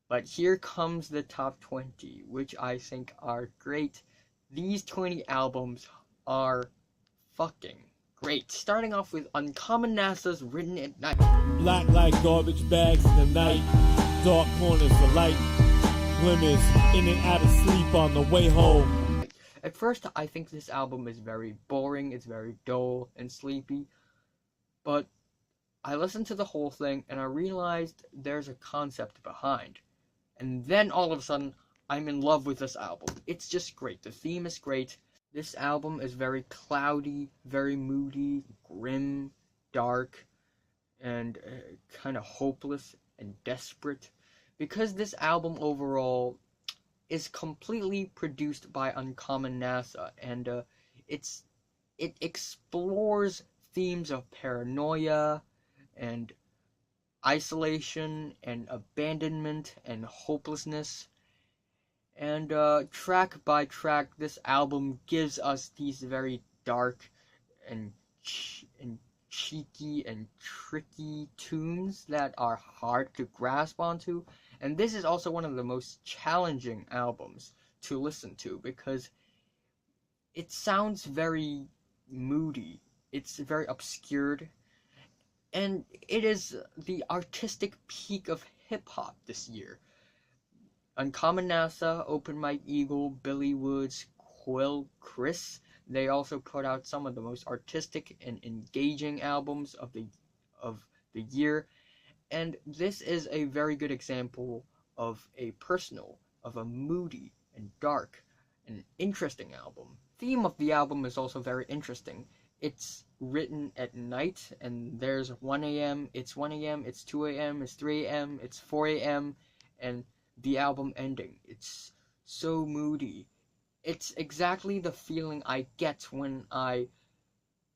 But here comes the top 20, which I think are great. These 20 albums are fucking great. Starting off with Uncommon Nasus, Written at Night. Black like garbage bags in the night, dark corners of light, glimmers in and out of sleep on the way home. At first, I think this album is very boring, it's very dull and sleepy, but I listened to the whole thing and I realized there's a concept behind. And then all of a sudden, I'm in love with this album. It's just great. The theme is great. This album is very cloudy, very moody, grim, dark, and kind of hopeless and desperate. Because this album overall is completely produced by Uncommon Nasus, and it explores themes of paranoia and isolation and abandonment and hopelessness. And track by track, this album gives us these very dark and cheeky and tricky tunes that are hard to grasp onto. And this is also one of the most challenging albums to listen to because it sounds very moody. It's very obscured. And it is the artistic peak of hip-hop this year. Uncommon Nasus, Open Mike Eagle, Billy Woods, K.R.I.T, they also put out some of the most artistic and engaging albums of the year. And this is a very good example of a personal, of a moody and dark and interesting album. The theme of the album is also very interesting. It's written at night, and there's 1 a.m., it's 1 a.m., it's 2 a.m., it's 3 a.m., it's 4 a.m., and the album ending. It's so moody. It's exactly the feeling I get when I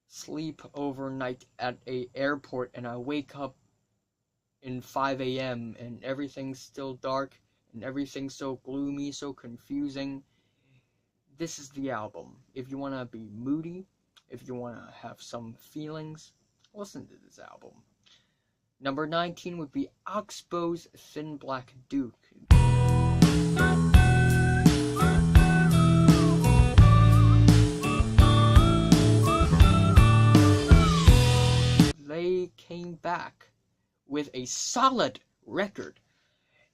sleep overnight at an airport and I wake up in 5 a.m. and everything's still dark and everything's so gloomy, so confusing. This is the album. If you want to be moody, if you want to have some feelings, listen to this album. Number 19 would be Oxbow's Thin Black Duke. They came back with a solid record.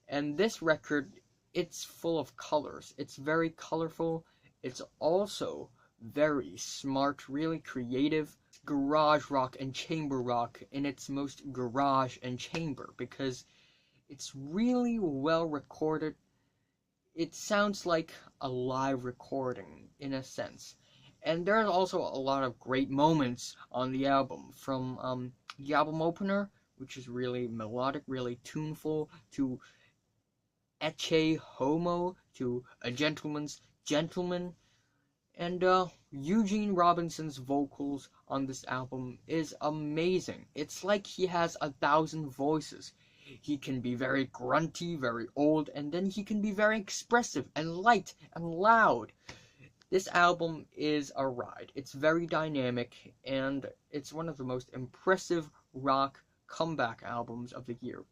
And this record, it's full of colors. It's very colorful. It's also very smart, really creative. Garage rock and chamber rock in its most garage and chamber because it's really well recorded. It sounds like a live recording in a sense. And there's also a lot of great moments on the album, from the album opener, which is really melodic, really tuneful, to Ecce Homo, to A Gentleman's Gentleman. And Eugene Robinson's vocals on this album is amazing. It's like he has 1,000 voices. He can be very grunty, very old, and then he can be very expressive and light and loud. This album is a ride. It's very dynamic, and it's one of the most impressive rock comeback albums of the year.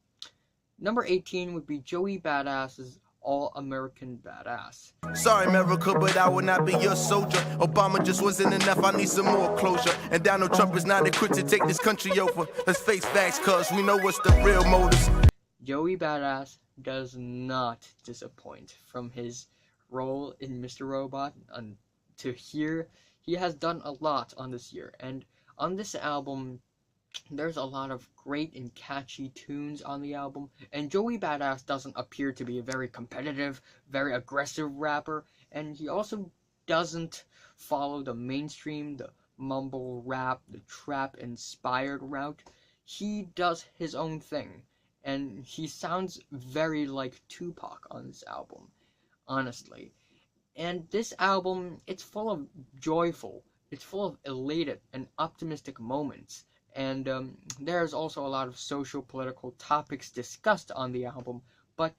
Number 18 would be Joey Badass's All-American Badass. Sorry, America, but I will not be your soldier. Obama just wasn't enough, I need some more closure. And Donald Trump is not equipped to take this country over. Let's face facts, cuz we know what's the real motives. Joey Badass does not disappoint. From his role in Mr. Robot to here, he has done a lot on this year. And on this album, there's a lot of great and catchy tunes on the album, and Joey Badass doesn't appear to be a very competitive, very aggressive rapper, and he also doesn't follow the mainstream, the mumble rap, the trap-inspired route. He does his own thing, and he sounds very like Tupac on this album, honestly. And this album, it's full of joyful, it's full of elated and optimistic moments. And there's also a lot of social political topics discussed on the album, but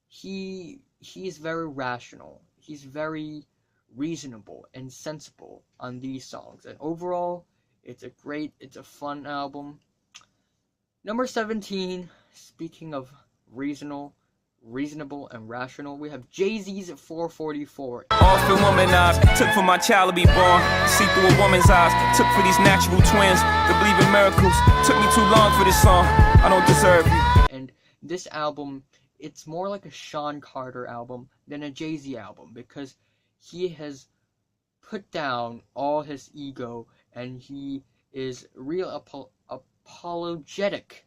he's very rational. He's very reasonable and sensible on these songs. And overall, it's a fun album. Number 17, speaking of reasonable reasonable and rational. We have JayZ's 444. Often womanized, took for my child to be born. See through a woman's eyes, took for these natural twins to believe in miracles. Took me too long for this song. I don't deserve you. And this album, it's more like a Sean Carter album than a JayZ album, because he has put down all his ego and he is real apologetic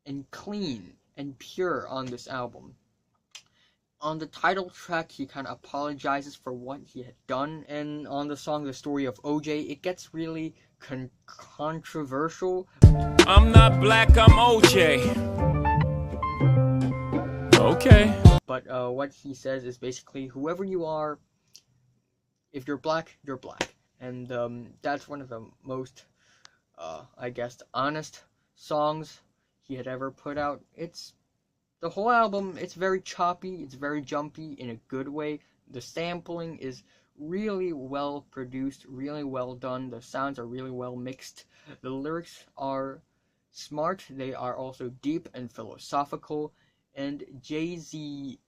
and clean and pure on this album. On the title track, he kind of apologizes for what he had done, and on the song The Story of OJ, it gets really controversial. I'm not black, I'm OJ. Okay. But what he says is basically, whoever you are, if you're black, you're black. And that's one of the most, I guess, honest songs he had ever put out. It's the whole album, it's very choppy, it's very jumpy in a good way. The sampling is really well produced, really well done. The sounds are really well mixed. The lyrics are smart, they are also deep and philosophical. And JayZ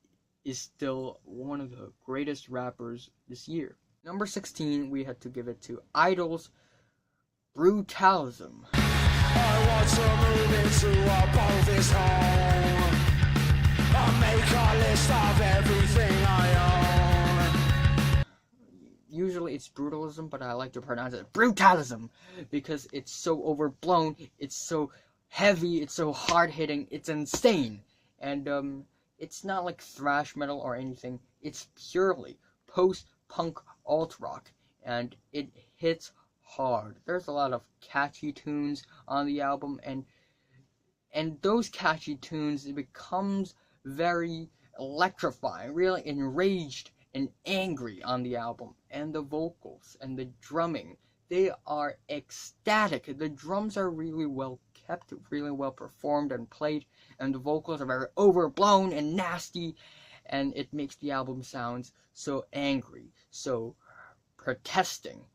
is still one of the greatest rappers this year. Number 16, we had to give it to Idol's Brutalism. I want to move into a bogus home. I make a list of everything I own. Usually it's Brutalism, but I like to pronounce it Brutalism because it's so overblown, it's so heavy, it's so hard-hitting, it's insane. And it's not like thrash metal or anything, it's purely post-punk alt-rock, and it hits hard. There's a lot of catchy tunes on the album, and those catchy tunes, it becomes very electrifying, really enraged and angry on the album. And the vocals and the drumming, they are ecstatic. The drums are really well kept, really well performed and played, and the vocals are very overblown and nasty, and it makes the album sound so angry, so protesting.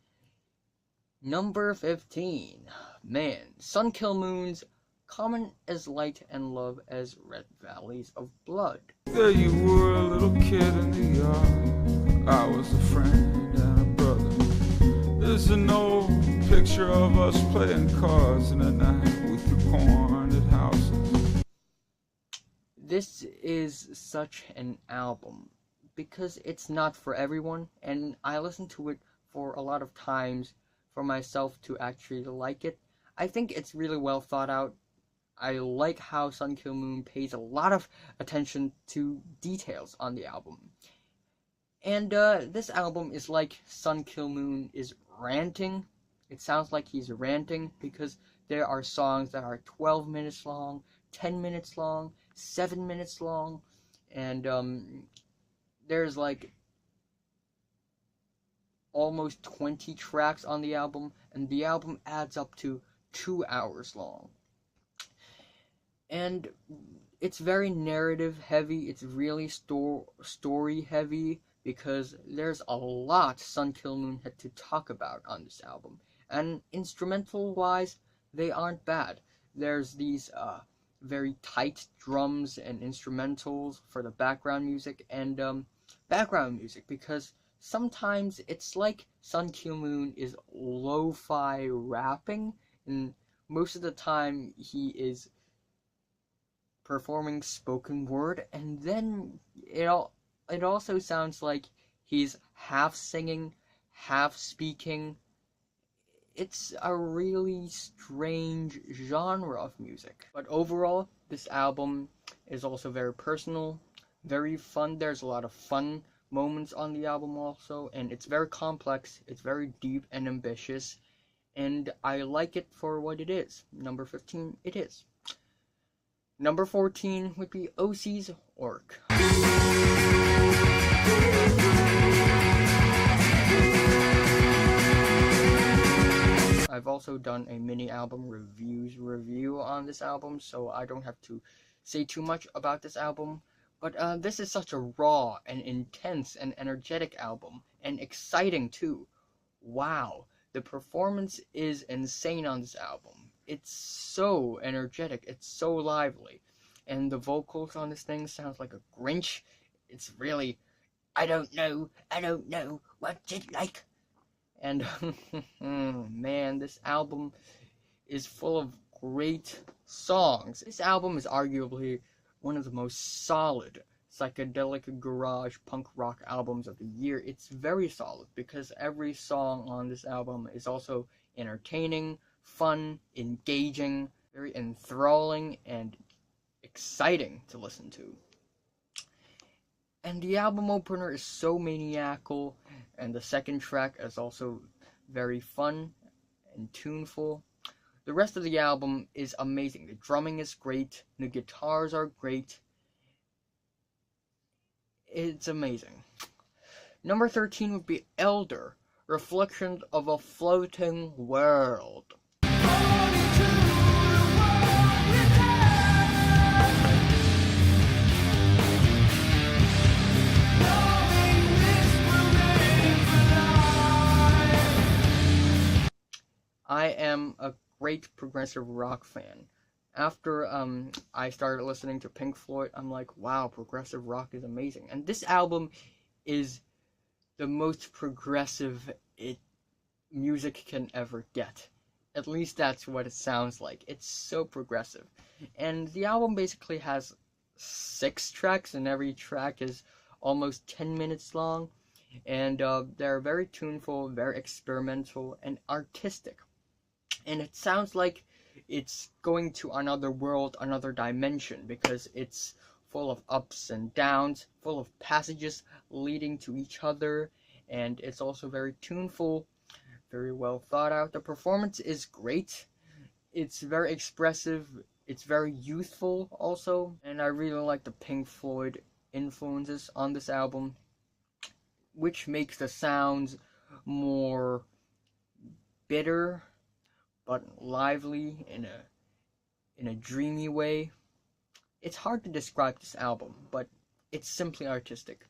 Number 15, man, Kil Moon's Common as Light and Love as Red Valleys of Blood. There you were, a little kid in the yard. I was a friend and a brother. There's an old picture of us playing cards in the night. We threw corn at houses. This is such an album because it's not for everyone, and I listened to it for a lot of times for myself to actually like it. I think it's really well thought out. I like how Kil Moon pays a lot of attention to details on the album. And this album is like Kil Moon is ranting. It sounds like he's ranting because there are songs that are 12 minutes long, 10 minutes long, 7 minutes long, and there's like almost 20 tracks on the album, and the album adds up to 2 hours long. And it's very narrative heavy, it's really story heavy, because there's a lot Kil Moon had to talk about on this album. And instrumental wise, they aren't bad. There's these very tight drums and instrumentals for the background music, and background music, because sometimes it's like Kil Moon is lo-fi rapping, and most of the time he is performing spoken word, and then it also sounds like he's half singing, half speaking. It's a really strange genre of music. But overall, this album is also very personal, very fun. There's a lot of fun moments on the album also, and it's very complex, it's very deep and ambitious, and I like it for what it is. Number 15, it is. Number 14 would be OC's Orc. I've also done a mini album review on this album, so I don't have to say too much about this album. But this is such a raw and intense and energetic album, and exciting too. Wow, the performance is insane on this album. It's so energetic, it's so lively. and the vocals on this thing sounds like a Grinch. It's really, I don't know what's it like. And man, this album is full of great songs. This album is arguably one of the most solid psychedelic garage punk rock albums of the year. It's very solid because every song on this album is also entertaining, fun, engaging, very enthralling, and exciting to listen to. And the album opener is so maniacal, and the second track is also very fun and tuneful. The rest of the album is amazing. The drumming is great, the guitars are great. It's amazing. Number 13 would be Elder, Reflections of a Floating World. I am a great progressive rock fan. After I started listening to Pink Floyd, I'm like, wow, progressive rock is amazing. And this album is the most progressive music can ever get. At least that's what it sounds like. It's so progressive. And the album basically has 6 tracks, and every track is almost 10 minutes long. And they're very tuneful, very experimental, and artistic. And it sounds like it's going to another world, another dimension, because it's full of ups and downs, full of passages leading to each other, and it's also very tuneful, very well thought out. The performance is great. It's very expressive. It's very youthful also, and I really like the Pink Floyd influences on this album, which makes the sounds more bitter but lively in a dreamy way. It's hard to describe this album, but it's simply artistic.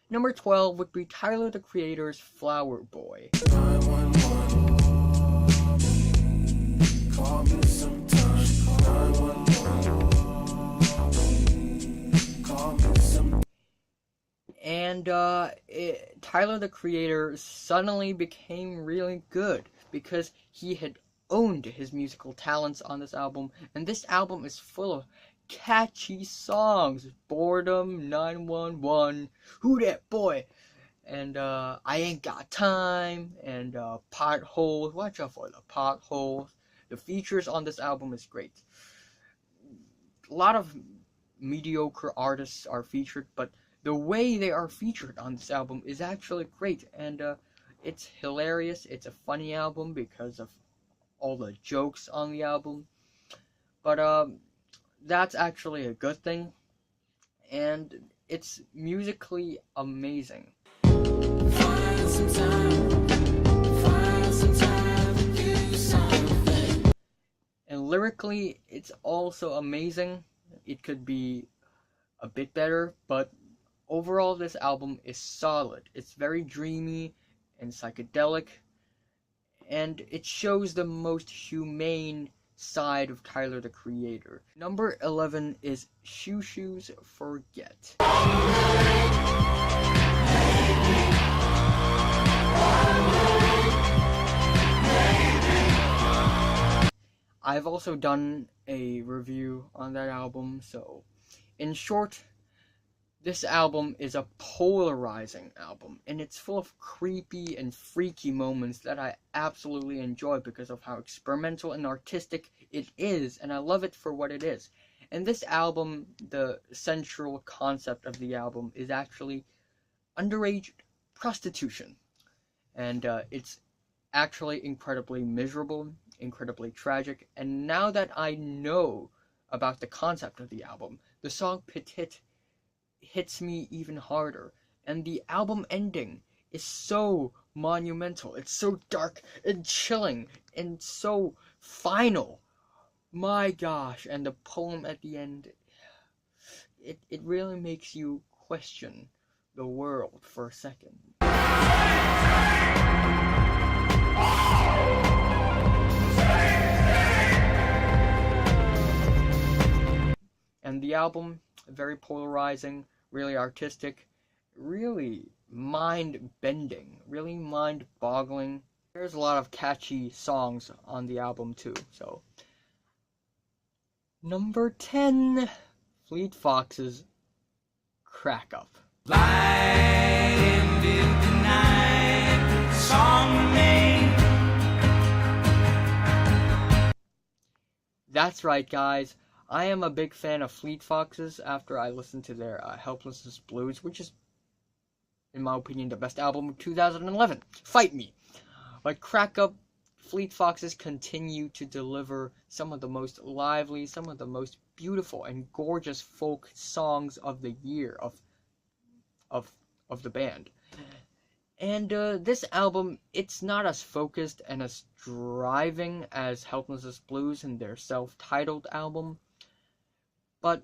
Number 12 would be Tyler, the Creator's Flower Boy. Call me sometime. 911. Call me sometime. And Tyler, the Creator suddenly became really good because he had owned his musical talents on this album, and this album is full of catchy songs. Boredom, 911, Who Dat Boy, and I Ain't Got Time, and Potholes, watch out for the potholes. The features on this album is great. A lot of mediocre artists are featured, but the way they are featured on this album is actually great, and it's hilarious. It's a funny album because of all the jokes on the album, but that's actually a good thing, and it's musically amazing. Find some time, And lyrically, it's also amazing. It could be a bit better, but overall this album is solid. It's very dreamy and psychedelic, and it shows the most humane side of Tyler, the Creator. Number 11 is Shu Shu's Forget. I've also done a review on that album, so in short, this album is a polarizing album, and it's full of creepy and freaky moments that I absolutely enjoy because of how experimental and artistic it is, and I love it for what it is. And this album, the central concept of the album is actually underage prostitution, and it's actually incredibly miserable, incredibly tragic, and now that I know about the concept of the album, the song Petit hits me even harder, and the album ending is so monumental. It's so dark and chilling and so final. My gosh, and the poem at the end, it really makes you question the world for a second. And the album, very polarizing, really artistic, really mind-bending, really mind-boggling. There's a lot of catchy songs on the album too, so. Number 10, Fleet Foxes' Crack Up. Light into the night, song remains. That's right, guys. I am a big fan of Fleet Foxes after I listened to their Helplessness Blues, which is, in my opinion, the best album of 2011. Fight me! But Crack Up, Fleet Foxes continue to deliver some of the most lively, some of the most beautiful and gorgeous folk songs of the year of the band. And this album, it's not as focused and as driving as Helplessness Blues and their self-titled album, but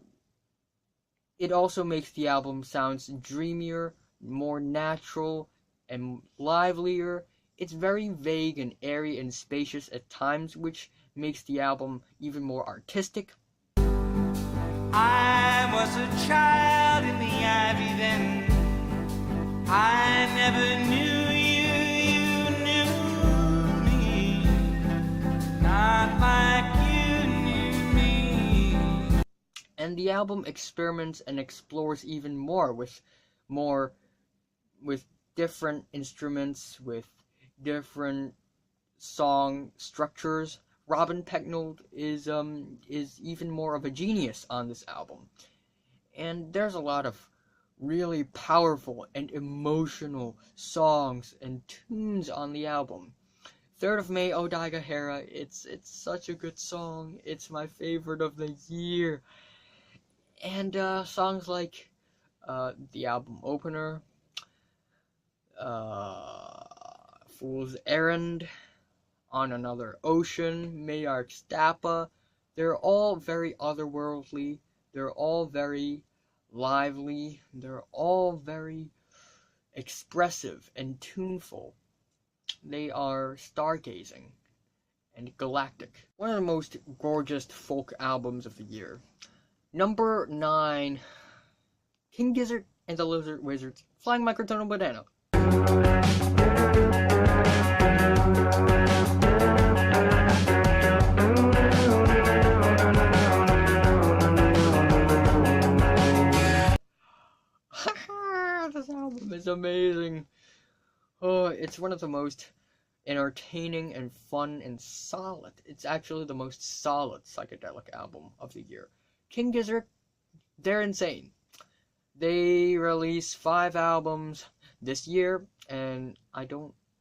it also makes the album sound dreamier, more natural, and livelier. It's very vague and airy and spacious at times, which makes the album even more artistic. I was a child in the ivy then. I never knew you knew me. Not like you knew me. And the album experiments and explores even more with different instruments, with different song structures. Robin Pecknold is even more of a genius on this album. And there's a lot of really powerful and emotional songs and tunes on the album. 3rd of May, Odaiga Hera, it's such a good song. It's my favorite of the year. And songs like the album opener, Fool's Errand, On Another Ocean, Mayark's Stappa, they're all very otherworldly, they're all very lively, they're all very expressive and tuneful. They are stargazing and galactic. One of the most gorgeous folk albums of the year. Number 9, King Gizzard and the Lizard Wizards, Flying Microtonal Banana. This album is amazing. Oh, it's one of the most entertaining and fun and solid. It's actually the most solid psychedelic album of the year. King Gizzard, they're insane. They released 5 albums this year, and I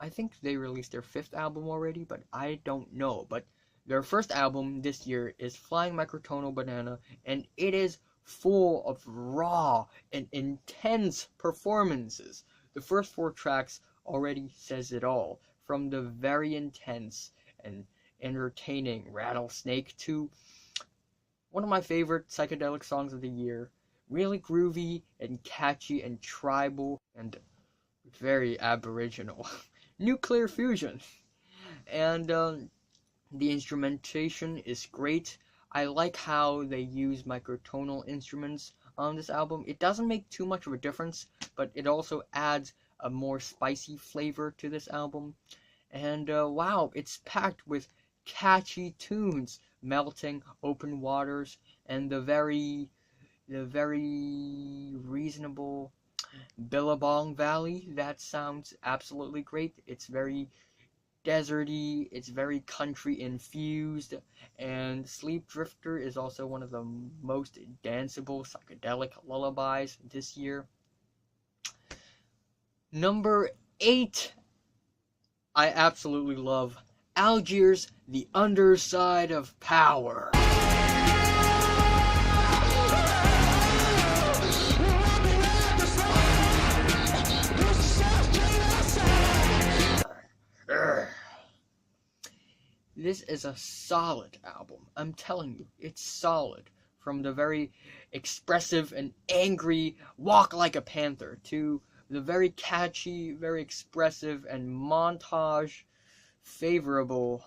think they released their 5th album already, but I don't know. But their first album this year is Flying Microtonal Banana, and it is full of raw and intense performances. The first 4 tracks already says it all, from the very intense and entertaining Rattlesnake to one of my favorite psychedelic songs of the year, really groovy and catchy and tribal and very aboriginal, Nuclear Fusion. And the instrumentation is great. I like how they use microtonal instruments on this album. It doesn't make too much of a difference, but it also adds a more spicy flavor to this album. And wow, it's packed with catchy tunes, Melting, Open Waters, and the very reasonable Billabong Valley. That sounds absolutely great. It's very deserty, it's very country infused, and Sleep Drifter is also one of the most danceable psychedelic lullabies this year. Number 8, I absolutely love Algiers, The Underside of Power. This is a solid album. I'm telling you, it's solid. From the very expressive and angry Walk Like a Panther to the very catchy, very expressive and montage favorable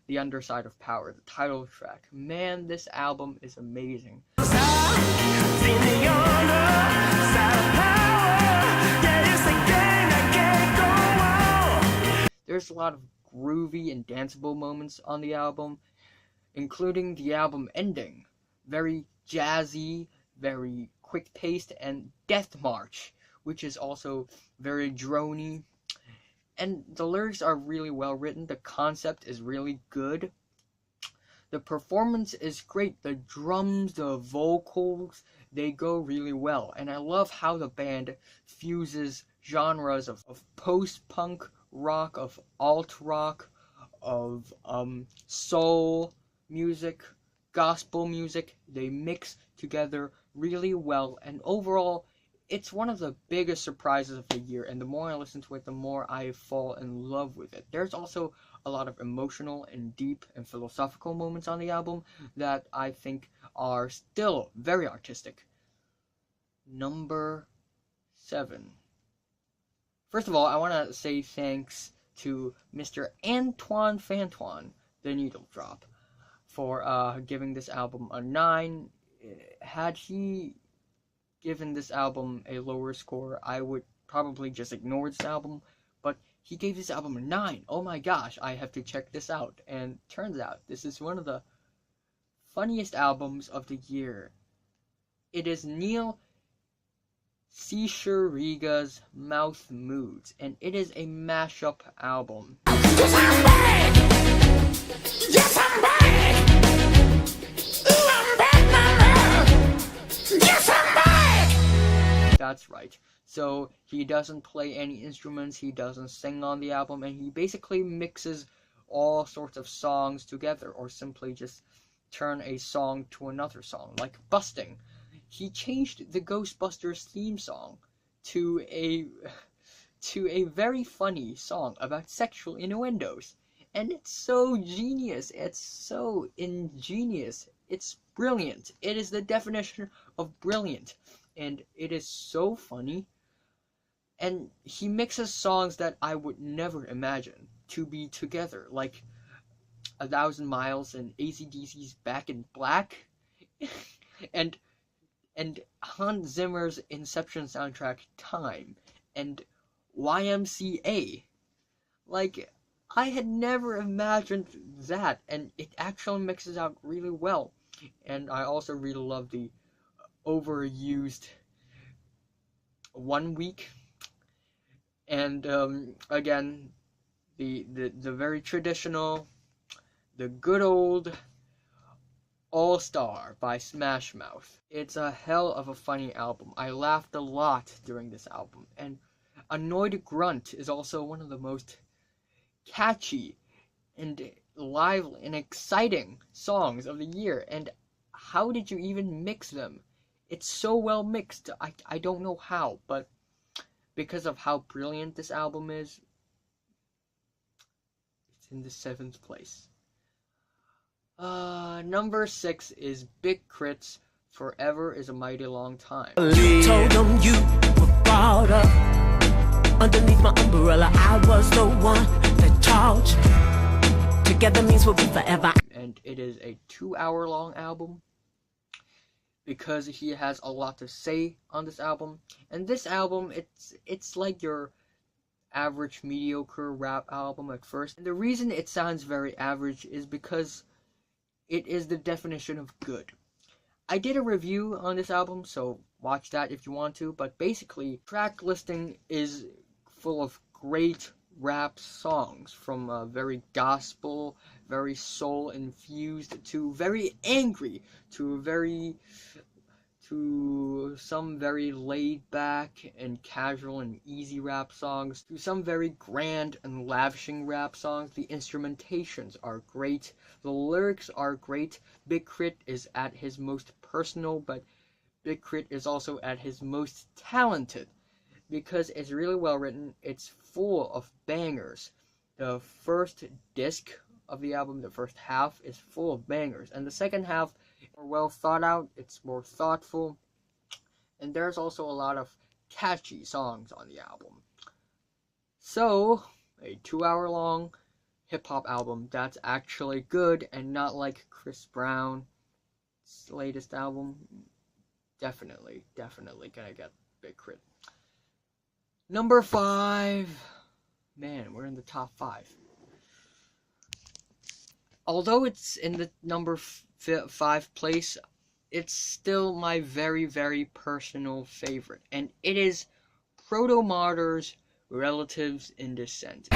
The Underside of Power, the title track. Man, this album is amazing. in the underside of power. Yeah, it's a game that can't go on. There's a lot of groovy and danceable moments on the album, including the album ending. Very jazzy, very quick-paced, and Death March, which is also very drony. And the lyrics are really well written, the concept is really good. The performance is great, the drums, the vocals, they go really well. And I love how the band fuses genres of post-punk rock, of alt-rock, of soul music, gospel music. They mix together really well, and overall, it's one of the biggest surprises of the year, and the more I listen to it, the more I fall in love with it. There's also a lot of emotional and deep and philosophical moments on the album that I think are still very artistic. Number 7. First of all, I want to say thanks to Mr. Antoine Fantoine, the Needle Drop, for giving this album a 9. Had he given this album a lower score, I would probably just ignore this album, but he gave this album a 9. Oh my gosh, I have to check this out. And turns out, this is one of the funniest albums of the year. It is Neil Cicerega's Mouth Moods, and it is a mashup album. Yes, I'm back! Yes, I'm back! Ooh, I'm back, mama! Yes, I'm back! That's right. So he doesn't play any instruments, he doesn't sing on the album, and he basically mixes all sorts of songs together, or simply just turn a song to another song, like Busting. He changed the Ghostbusters theme song to a very funny song about sexual innuendos. And it's so genius, it's so ingenious, it's brilliant. It is the definition of brilliant, and it is so funny. And he mixes songs that I would never imagine to be together, like 1,000 Miles and AC/DC's Back in Black, and Hans Zimmer's Inception soundtrack Time, and YMCA. Like, I had never imagined that, and it actually mixes out really well. And I also really love the overused 1 week. And again, the very traditional, the good old All-Star by Smash Mouth. It's a hell of a funny album. I laughed a lot during this album. And Annoyed Grunt is also one of the most catchy and lively and exciting songs of the year. And how did you even mix them? It's so well mixed. I don't know how, but because of how brilliant this album is, it's in the 7th place. Number 6 is Big K.R.I.T's Forever is a Mighty Long Time. Told them you were brought up underneath my umbrella. I was the one that taught you. Together means we'll be forever. And it is a 2-hour-long album because he has a lot to say on this album. And this album, it's like your average mediocre rap album at first. And the reason it sounds very average is because it is the definition of good. I did a review on this album, so watch that if you want to, but basically, track listing is full of great rap songs, from very gospel, very soul-infused, to very angry, to some very laid-back and casual and easy rap songs, to some very grand and lavishing rap songs. The instrumentations are great, the lyrics are great. Big K.R.I.T is at his most personal, but Big K.R.I.T is also at his most talented, because it's really well written, it's full of bangers. The first disc of the album, the first half, is full of bangers, and the second half more well thought out, it's more thoughtful, and there's also a lot of catchy songs on the album. So, a 2-hour-long hip-hop album that's actually good, and not like Chris Brown's latest album. definitely gonna get big crit. Number 5. Man, we're in the top 5. Although it's in the number 5 place, it's still my very, very personal favorite. And it is Protomartyr's Relatives in Descent.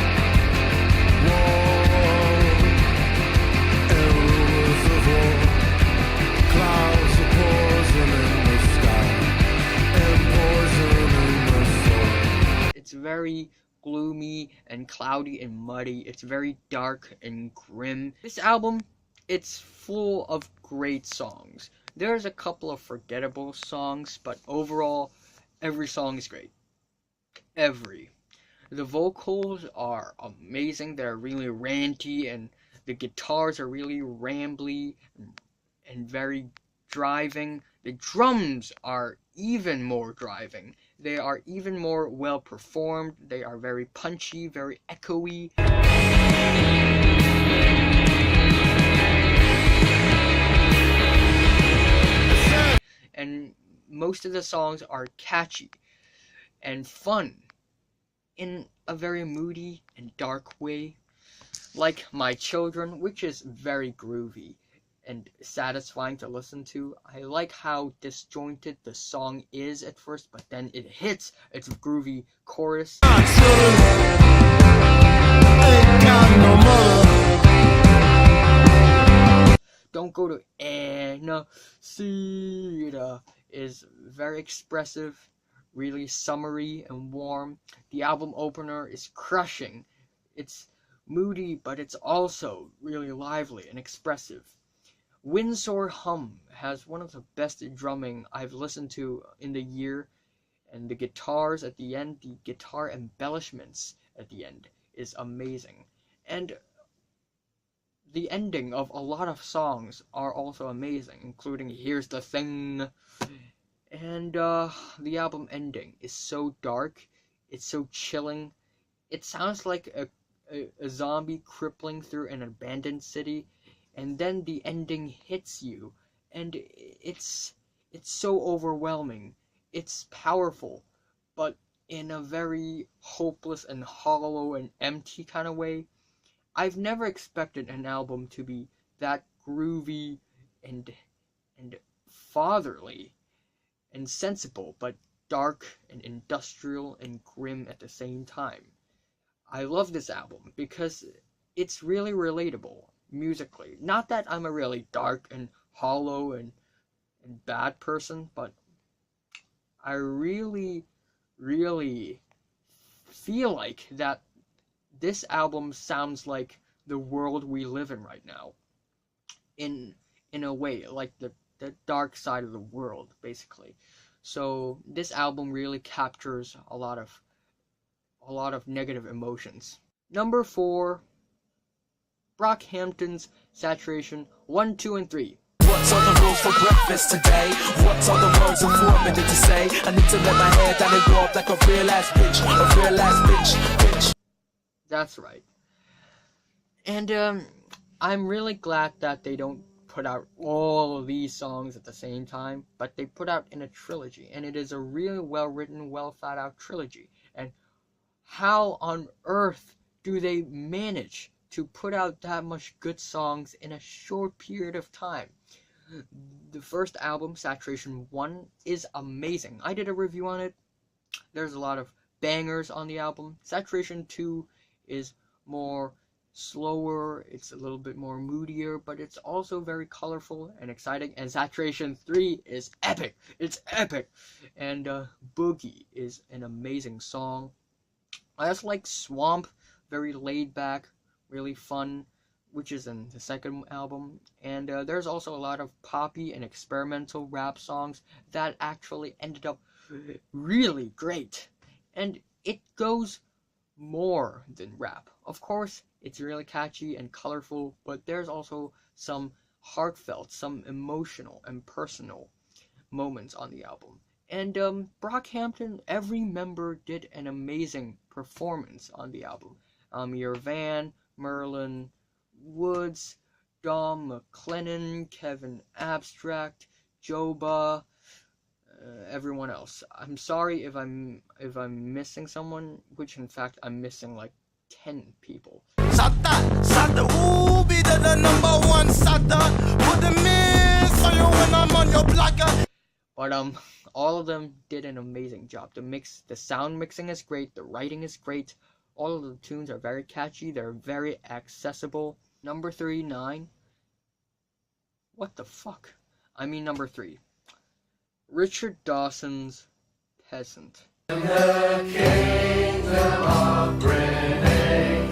It's very gloomy and cloudy and muddy. It's very dark and grim. This album, it's full of great songs. There's a couple of forgettable songs, but overall, every song is great. Every. The vocals are amazing. They're really ranty, and the guitars are really rambly and very driving. The drums are even more driving. They are even more well performed. They are very punchy, very echoey. And most of the songs are catchy and fun in a very moody and dark way. Like My Children, which is very groovy and satisfying to listen to. I like how disjointed the song is at first, but then it hits its groovy chorus. Don't Go to Nasus is very expressive, really summery and warm. The album opener is crushing. It's moody, but it's also really lively and expressive. Windsor Hum has one of the best drumming I've listened to in the year, and the guitars at the end, the guitar embellishments at the end is amazing. And the ending of a lot of songs are also amazing, including Here's the Thing. And the album ending is so dark, it's so chilling. It sounds like a zombie crippling through an abandoned city, and then the ending hits you, and it's so overwhelming. It's powerful, but in a very hopeless and hollow and empty kind of way. I've never expected an album to be that groovy and fatherly and sensible, but dark and industrial and grim at the same time. I love this album because it's really relatable musically. Not that I'm a really dark and hollow and bad person, but I really feel like that this album sounds like the world we live in right now. In a way, like the dark side of the world, basically. So this album really captures a lot of negative emotions. Number 4, Brockhampton's Saturation 1, 2, and 3. What's all the rules for breakfast today? What's all the words I'm forbidden to say? I need to let my hair down and grow up like a real ass bitch. That's right. And I'm really glad that they don't put out all of these songs at the same time, but they put out in a trilogy, and it is a really well-written, well-thought-out trilogy. And how on earth do they manage to put out that much good songs in a short period of time? The first album, Saturation 1, is amazing. I did a review on it. There's a lot of bangers on the album. Saturation 2 is more slower, it's a little bit more moodier, but it's also very colorful and exciting. And Saturation 3 is epic. It's epic. And Boogie is an amazing song. I also like Swamp, very laid back, really fun, which is in the second album. And there's also a lot of poppy and experimental rap songs that actually ended up really great. And it goes more than rap. Of course, it's really catchy and colorful, but there's also some heartfelt, some emotional and personal moments on the album. And Brockhampton, every member did an amazing performance on the album. Amir Van, Merlin Woods, Dom McLennan, Kevin Abstract, Joba, everyone else. I'm sorry if I'm missing someone, which in fact I'm missing like 10 people. Sata, ooh, be the number one Sata. Put the miss on you when I'm on your blogger. But all of them did an amazing job. The sound mixing is great, the writing is great, all of the tunes are very catchy, they're very accessible. Number 3, 9. What the fuck? I mean number 3. Richard Dawson's Peasant. In the kingdom of Britain,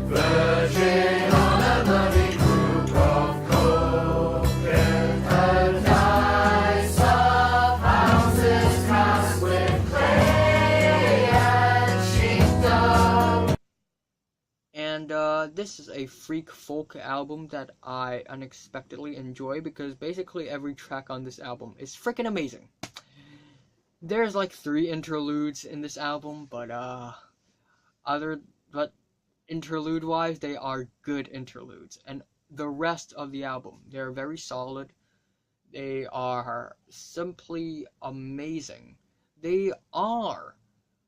virgin on a muddy group of coke, a nice of houses crossed with clay and sheepdog. And this is a freak folk album that I unexpectedly enjoy because basically every track on this album is freaking amazing. There's like 3 interludes in this album, but interlude-wise, they are good interludes. And the rest of the album, they're very solid. They are simply amazing. They are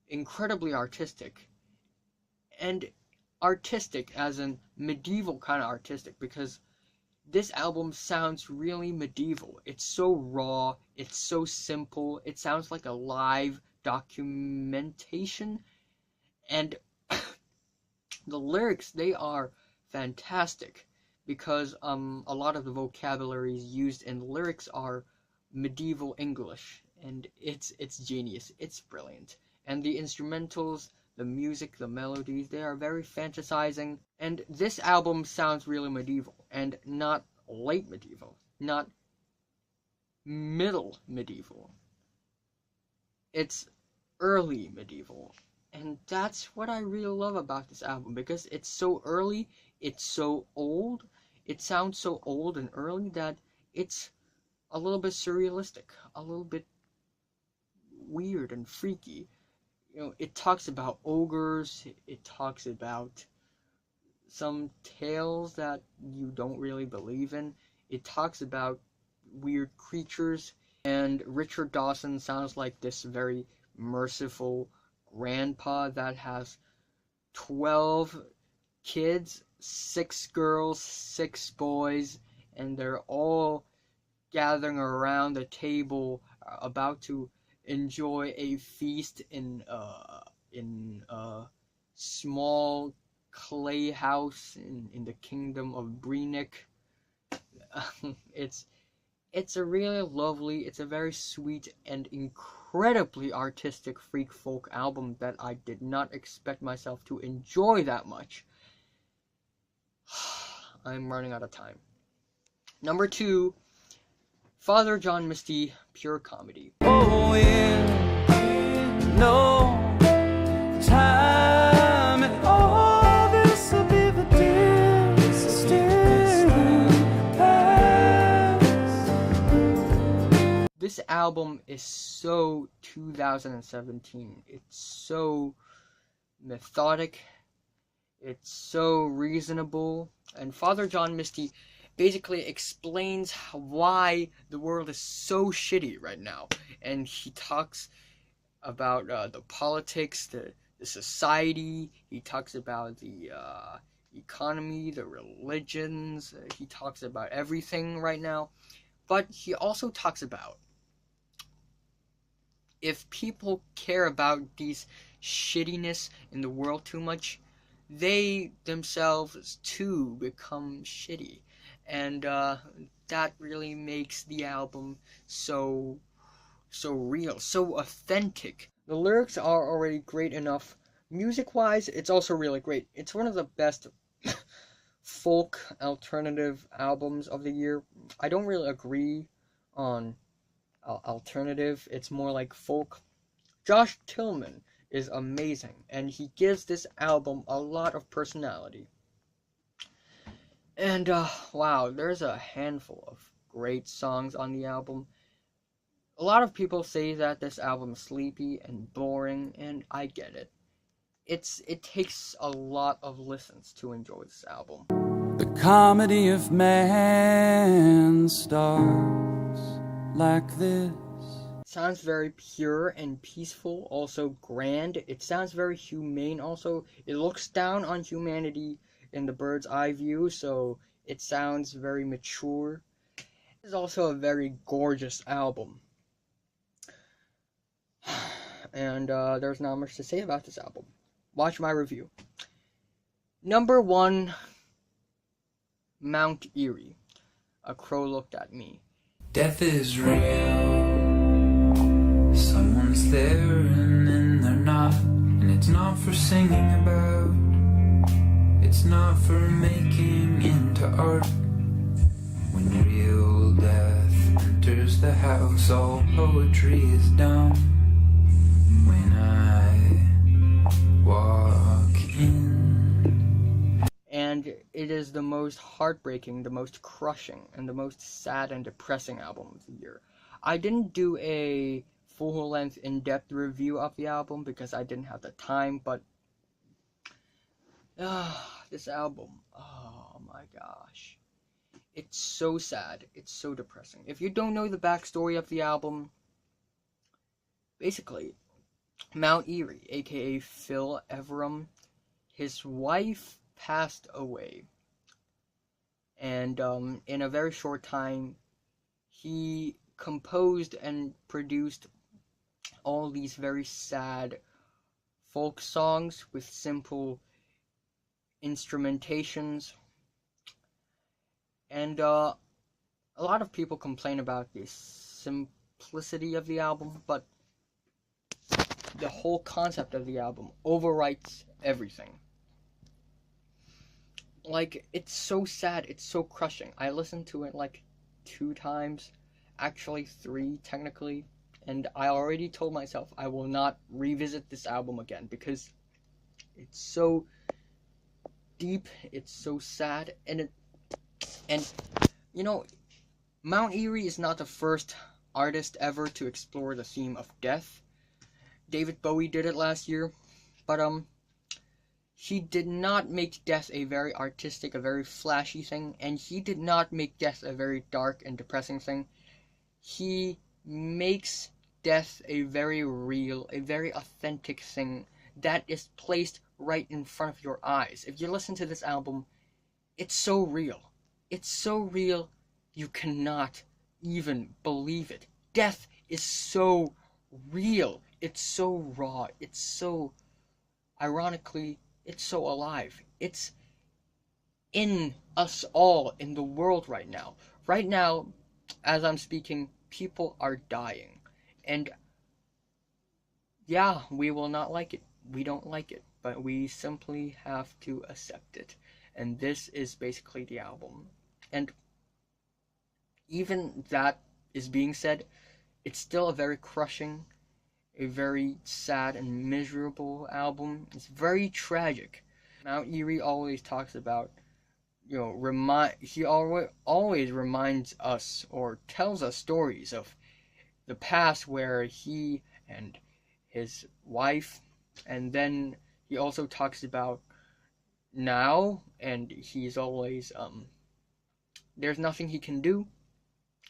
incredibly artistic. And artistic as in medieval kind of artistic, because this album sounds really medieval. It's so raw, it's so simple, it sounds like a live documentation, and the lyrics, they are fantastic, because a lot of the vocabularies used in the lyrics are medieval English, and it's genius, it's brilliant. And the instrumentals, the music, the melodies, they are very fantasizing. And this album sounds really medieval. And not late medieval. Not middle medieval. It's early medieval. And that's what I really love about this album. Because it's so early, it's so old. It sounds so old and early that it's a little bit surrealistic. A little bit weird and freaky. You know, it talks about ogres, it talks about some tales that you don't really believe in, it talks about weird creatures, and Richard Dawson sounds like this very merciful grandpa that has 12 kids, 6 girls, 6 boys, and they're all gathering around the table about to enjoy a feast in a small clay house in the kingdom of Breenick. It's a really lovely, it's a very sweet and incredibly artistic freak folk album that I did not expect myself to enjoy that much. I'm running out of time. Number 2, Father John Misty, Pure Comedy. Oh, in no time at all, this will be the distant past. This album is so 2017. It's so methodic. It's so reasonable. And Father John Misty basically explains why the world is so shitty right now. And he talks about the politics, the society. He talks about the economy, the religions. He talks about everything right now. But he also talks about if people care about these shittiness in the world too much, they themselves too become shitty. And that really makes the album so real, so authentic. The lyrics are already great enough. Music-wise, it's also really great. It's one of the best folk alternative albums of the year. I don't really agree on alternative. It's more like folk. Josh Tillman is amazing, and he gives this album a lot of personality. And, wow, there's a handful of great songs on the album. A lot of people say that this album is sleepy and boring, and I get it. It takes a lot of listens to enjoy this album. The comedy of man starts like this. sounds very pure and peaceful, also grand. It sounds very humane also. It looks down on humanity in the bird's eye view, so it sounds very mature. It is also a very gorgeous album. And there's not much to say about this album. Watch my review. Number 1, Mount Eerie. A crow looked at me. Death is real. Someone's there and then they're not. And it's not for singing about. It's not for making into art. When real death enters the house, all poetry is dumb. When I walk in. And it is the most heartbreaking, the most crushing, and the most sad and depressing album of the year. I didn't do a full-length, in-depth review of the album because I didn't have the time, but this album, oh my gosh. It's so sad. It's so depressing. If you don't know the backstory of the album, basically, Mount Eerie, aka Phil Everum, his wife passed away. And in a very short time, he composed and produced all these very sad folk songs with simple instrumentations. And a lot of people complain about the simplicity of the album, but the whole concept of the album overwrites everything. Like, it's so sad, it's so crushing. I listened to it like 2 times, actually 3 technically, and I already told myself I will not revisit this album again because it's so deep, it's so sad, and you know, Mount Eerie is not the first artist ever to explore the theme of death. David Bowie did it last year, but he did not make death a very artistic, a very flashy thing, and he did not make death a very dark and depressing thing. He makes death a very real, a very authentic thing that is placed right in front of your eyes. If you listen to this album, it's so real. It's so real, you cannot even believe it. Death is so real. It's so raw. It's so, ironically, it's so alive. It's in us all, in the world right now. Right now, as I'm speaking, people are dying. And yeah, we will not like it. We don't like it. But we simply have to accept it. And this is basically the album. And even that is being said, it's still a very crushing, a very sad and miserable album. It's very tragic. Mount Eerie always talks about, you know, he always reminds us or tells us stories of the past where he and his wife, and then he also talks about now, and he's always, there's nothing he can do.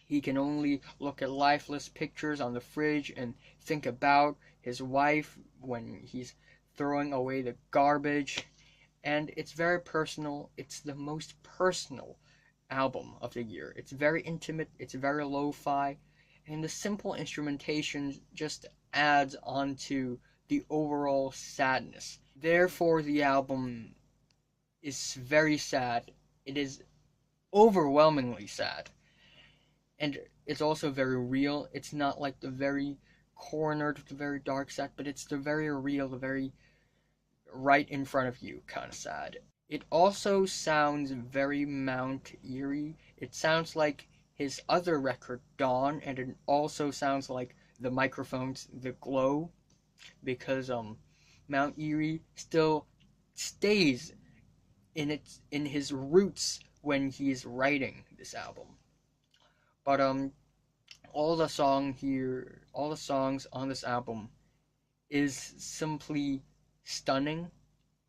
He can only look at lifeless pictures on the fridge and think about his wife when he's throwing away the garbage. And it's very personal. It's the most personal album of the year. It's very intimate. It's very lo-fi. And the simple instrumentation just adds onto the overall sadness. Therefore, the album is very sad. It is overwhelmingly sad. And it's also very real. It's not like the very cornered, the very dark sad, but it's the very real, the very right in front of you kind of sad. It also sounds very Mount Eerie. It sounds like his other record, Dawn, and it also sounds like the microphones, the glow, because Mount Eerie still stays in his roots when he's writing this album. But all the songs on this album is simply stunning.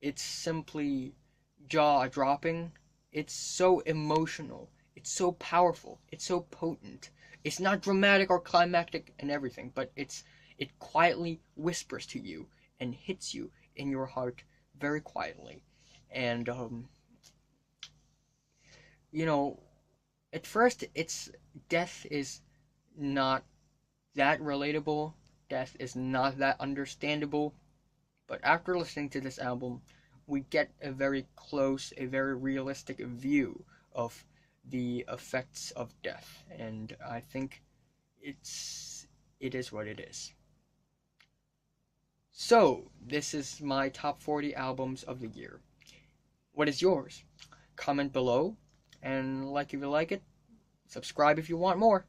It's simply jaw-dropping. It's so emotional. It's so powerful. It's so potent. It's not dramatic or climactic and everything, but it quietly whispers to you and hits you in your heart very quietly. And you know, at first death is not that relatable, death is not that understandable, but after listening to this album, we get a very close, a very realistic view of the effects of death, and I think it is what it is. So, this is my top 40 albums of the year. What is yours? Comment below, and like if you like it, subscribe if you want more.